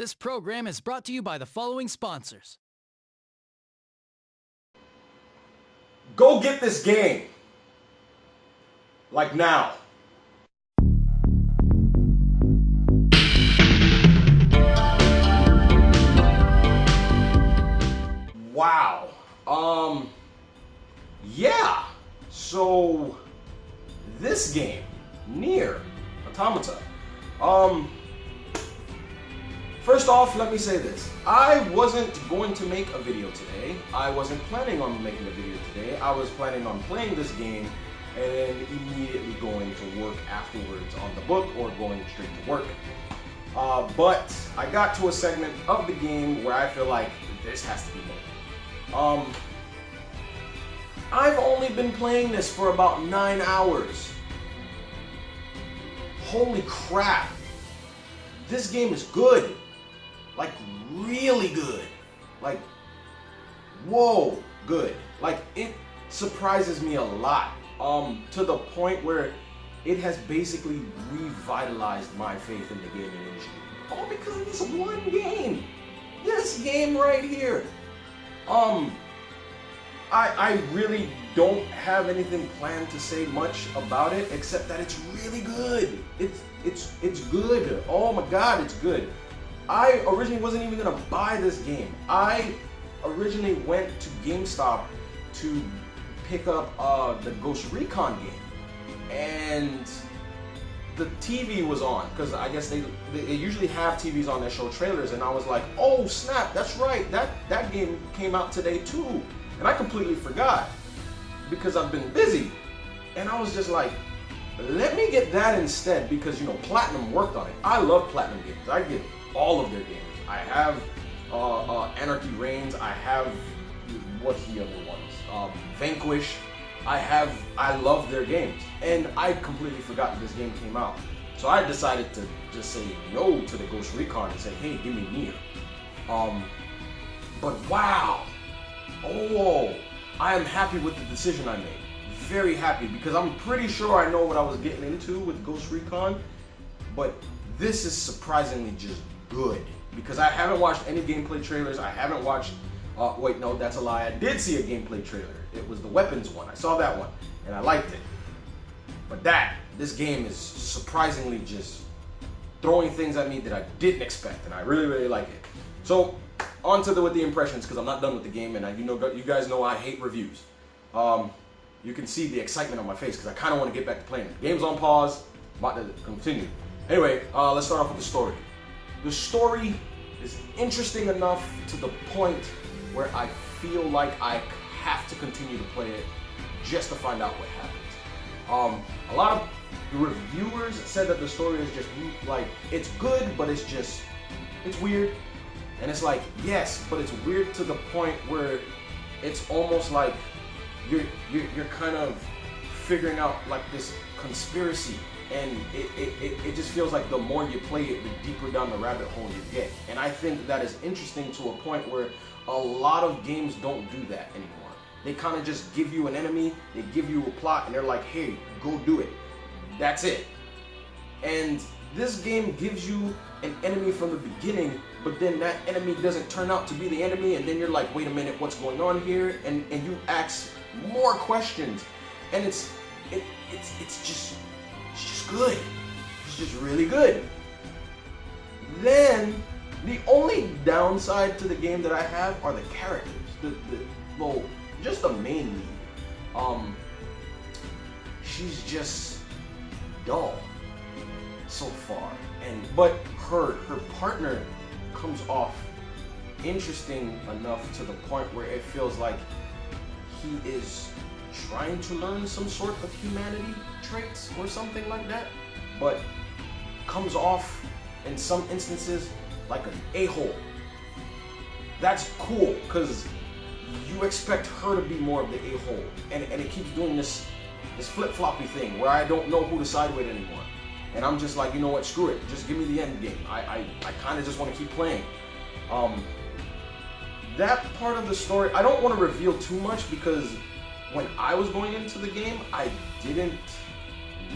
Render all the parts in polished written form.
This program is brought to you by the following sponsors. Go get this game. Like now. Wow. Yeah. So this game, Nier Automata. First off, let me say this. I wasn't going to make a video today. I wasn't planning on making a video today. I was planning on playing this game and then immediately going to work afterwards on the book or going straight to work. But I got to a segment of the game where I feel like this has to be made. I've only been playing this for about 9 hours. Holy crap. This game is good. Like, really good. Like, whoa, good. Like, it surprises me a lot. To the point where it has basically revitalized my faith in the gaming industry. All because of this one game. This game right here. I really don't have anything planned to say much about it except that it's really good. It's good. Oh my god, it's good. I originally wasn't even gonna buy this game. I originally went to GameStop to pick up the Ghost Recon game, and the TV was on because I guess they usually have TVs on that show trailers, and I was like, oh snap, that's right, that game came out today too, and I completely forgot because I've been busy, and I was just like, let me get that instead because Platinum worked on it. I love Platinum games. I get all of their games. I have Anarchy Reigns. I have what's the other ones? Vanquish. I love their games, and I completely forgot that this game came out. So I decided to just say no to the Ghost Recon and say, hey, give me Nier. But wow, I am happy with the decision I made. Very happy because I'm pretty sure I know what I was getting into with Ghost Recon, but this is surprisingly just good because I haven't watched any gameplay trailers. I haven't watched. Wait, no, that's a lie. I did see a gameplay trailer. It was the weapons one. I saw that one and I liked it. But this game is surprisingly just throwing things at me that I didn't expect, and I really, really like it. So on to with the impressions because I'm not done with the game, and you guys know I hate reviews. You can see the excitement on my face because I kind of want to get back to playing it. The game's on pause. I'm about to continue. Anyway, let's start off with the story. The story is interesting enough to the point where I feel like I have to continue to play it just to find out what happens. A lot of reviewers said that the story is just like, it's good, but it's weird. And it's like, yes, but it's weird to the point where it's almost like you're kind of figuring out like this conspiracy, and it just feels like the more you play it, the deeper down the rabbit hole you get. And I think that is interesting to a point where a lot of games don't do that anymore. They kind of just give you an enemy, they give you a plot, and they're like, hey, go do it. That's it. And this game gives you an enemy from the beginning, but then that enemy doesn't turn out to be the enemy, and then you're like, wait a minute, what's going on here? And you ask more questions, and it's just good. It's just really good. Then the only downside to the game that I have are the characters. Just the main lead. She's just dull so far, but her partner comes off interesting enough to the point where it feels like he is trying to learn some sort of humanity traits or something like that, but comes off in some instances like an a-hole. That's cool because you expect her to be more of the a-hole, and it keeps doing this flip-floppy thing where I don't know who to side with anymore. And I'm just like, you know what, screw it, just give me the end game. I kind of just want to keep playing. That part of the story, I don't want to reveal too much because when I was going into the game, I didn't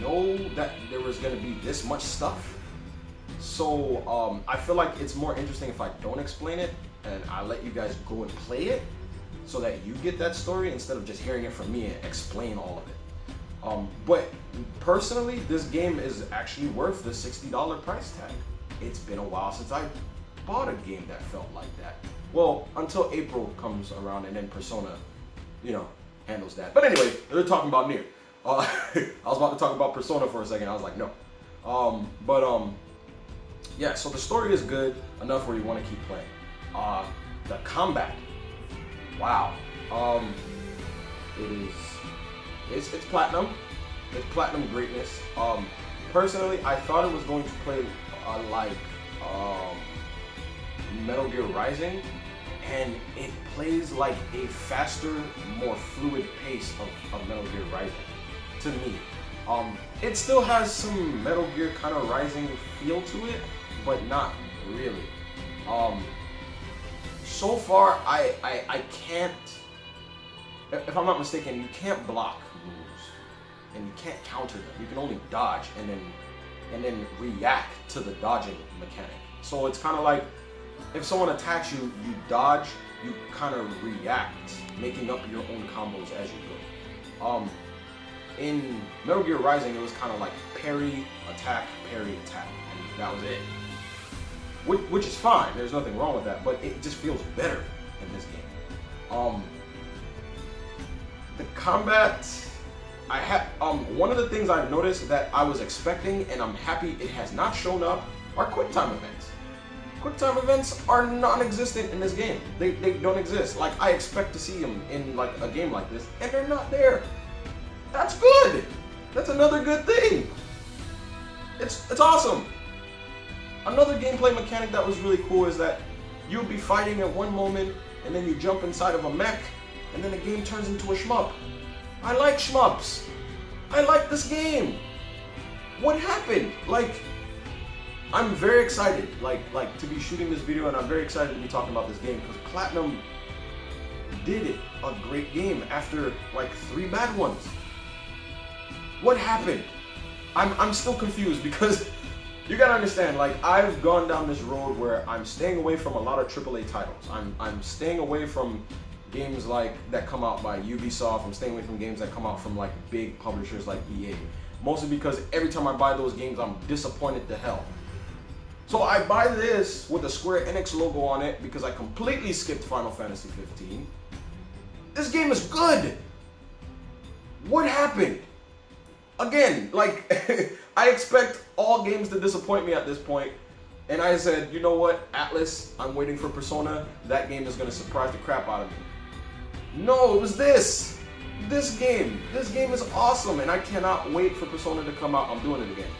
know that there was going to be this much stuff. So I feel like it's more interesting if I don't explain it and I let you guys go and play it, so that you get that story instead of just hearing it from me and explain all of it. But personally, this game is actually worth the $60 price tag. It's been a while since I bought a game that felt like that. Well, until April comes around and then Persona, handles that. But anyway, they're talking about Nier. I was about to talk about Persona for a second. I was like, no. Yeah, so the story is good enough where you want to keep playing. The combat, wow. It's platinum. It's platinum greatness. Personally, I thought it was going to play like Metal Gear Rising, and it plays like a faster, more fluid pace of Metal Gear Rising to me. It still has some Metal Gear kind of Rising feel to it, but not really. So far, I can't, if I'm not mistaken, you can't block moves, and you can't counter them. You can only dodge and then react to the dodging mechanic. So it's kind of like, if someone attacks you, you dodge, you kind of react, making up your own combos as you go. In Metal Gear Rising, it was kind of like parry, attack, and that was it. Which is fine, there's nothing wrong with that, but it just feels better in this game. The combat, one of the things I've noticed that I was expecting, and I'm happy it has not shown up, are quick time events. Quick time events are non-existent in this game. They don't exist. Like, I expect to see them in like a game like this, and they're not there. That's good. That's another good thing. It's awesome. Another gameplay mechanic that was really cool is that you'll be fighting at one moment, and then you jump inside of a mech, and then the game turns into a shmup. I like shmups. I like this game. What happened? Like, I'm very excited, like to be shooting this video, and I'm very excited to be talking about this game because Platinum did it a great game after like 3 bad ones. What happened? I'm still confused because you gotta understand, like, I've gone down this road where I'm staying away from a lot of AAA titles. I'm staying away from games like that come out by Ubisoft. I'm staying away from games that come out from like big publishers like EA. Mostly because every time I buy those games, I'm disappointed to hell. So I buy this with the Square Enix logo on it because I completely skipped Final Fantasy 15. This game is good. What happened? Again, like, I expect all games to disappoint me at this point, and I said, you know what, Atlas, I'm waiting for Persona. That game is going to surprise the crap out of me. No, it was this game. This game is awesome, and I cannot wait for Persona to come out. I'm doing it again.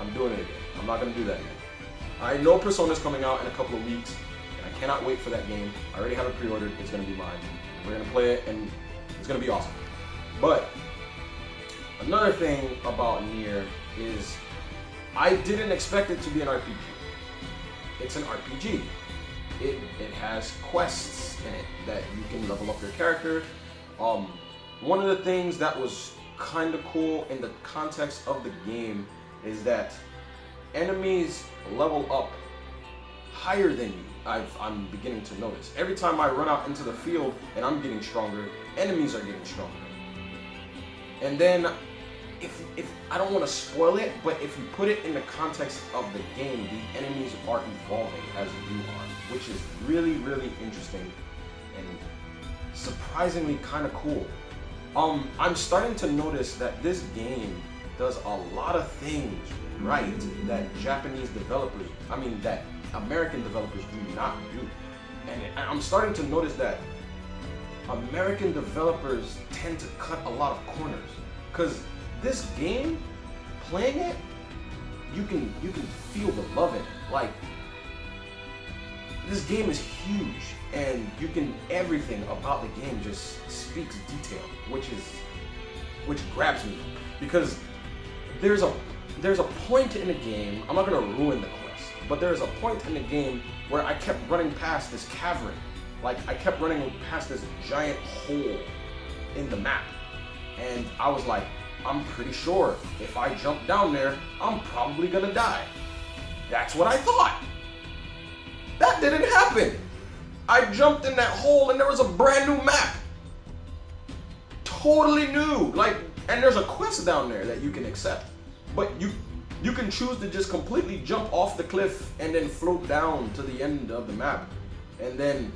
I'm not going to do that again. I know Persona's coming out in a couple of weeks, and I cannot wait for that game. I already have it pre-ordered. It's going to be mine. We're going to play it, and it's going to be awesome. But another thing about Nier is I didn't expect it to be an RPG. It's an RPG. It has quests in it that you can level up your character. One of the things that was kind of cool in the context of the game is that enemies level up higher than you. I'm beginning to notice. Every time I run out into the field and I'm getting stronger, enemies are getting stronger. And then, if I don't want to spoil it, but if you put it in the context of the game, the enemies are evolving as you are, which is really, really interesting and surprisingly kind of cool. I'm starting to notice that this game does a lot of things right that that American developers do not do. And I'm starting to notice that American developers tend to cut a lot of corners. Because this game, playing it, you can feel the love in it. Like, this game is huge, and everything about the game just speaks detail, which grabs me. Because there's a point in the game, I'm not gonna ruin the quest, but there's a point in the game where I kept running past this cavern. Like, I kept running past this giant hole in the map. And I was like, I'm pretty sure if I jump down there, I'm probably gonna die. That's what I thought. That didn't happen. I jumped in that hole and there was a brand new map. Totally new. Like, and there's a quest down there that you can accept. But you can choose to just completely jump off the cliff and then float down to the end of the map. And then,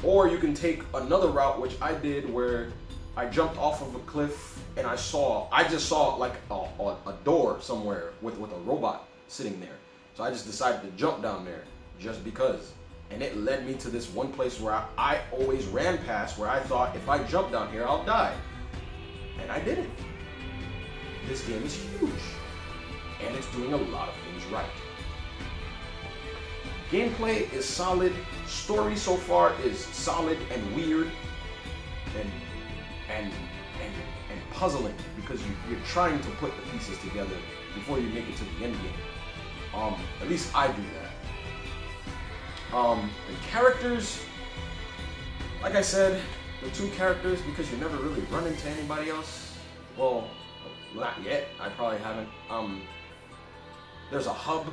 or you can take another route, which I did, where I jumped off of a cliff and I just saw like a door somewhere with a robot sitting there. So I just decided to jump down there just because. And it led me to this one place where I always ran past, where I thought if I jump down here, I'll die. And I didn't. This game is huge. And it's doing a lot of things right. Gameplay is solid. Story so far is solid and weird and puzzling, because you're trying to put the pieces together before you make it to the end game. At least I do that. The characters, like I said, the two characters, because you never really run into anybody else. Well, not yet. I probably haven't. There's a hub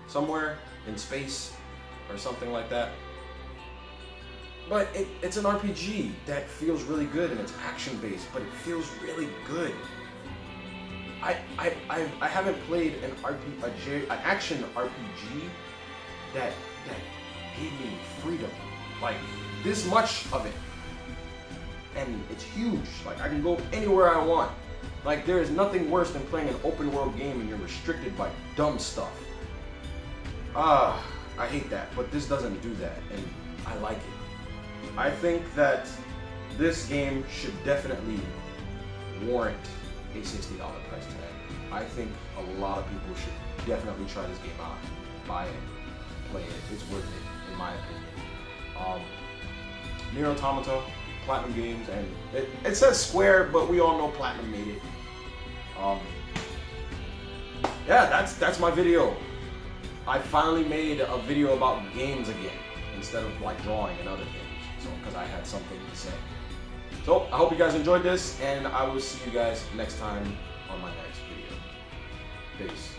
somewhere in space or something like that. But it's an RPG that feels really good, and it's action-based, but it feels really good. I haven't played an action RPG that gave me freedom, like this much of it, and it's huge. Like, I can go anywhere I want. Like, there is nothing worse than playing an open world game and you're restricted by dumb stuff. I hate that, but this doesn't do that, and I like it. I think that this game should definitely warrant a $60 price tag. I think a lot of people should definitely try this game out, buy it, play it. It's worth it, in my opinion. Nier Automata, Platinum Games, and it says Square, but we all know Platinum made it. Yeah, that's my video. I finally made a video about games again, instead of like drawing and other things. So, because I had something to say. So, I hope you guys enjoyed this, and I will see you guys next time on my next video. Peace.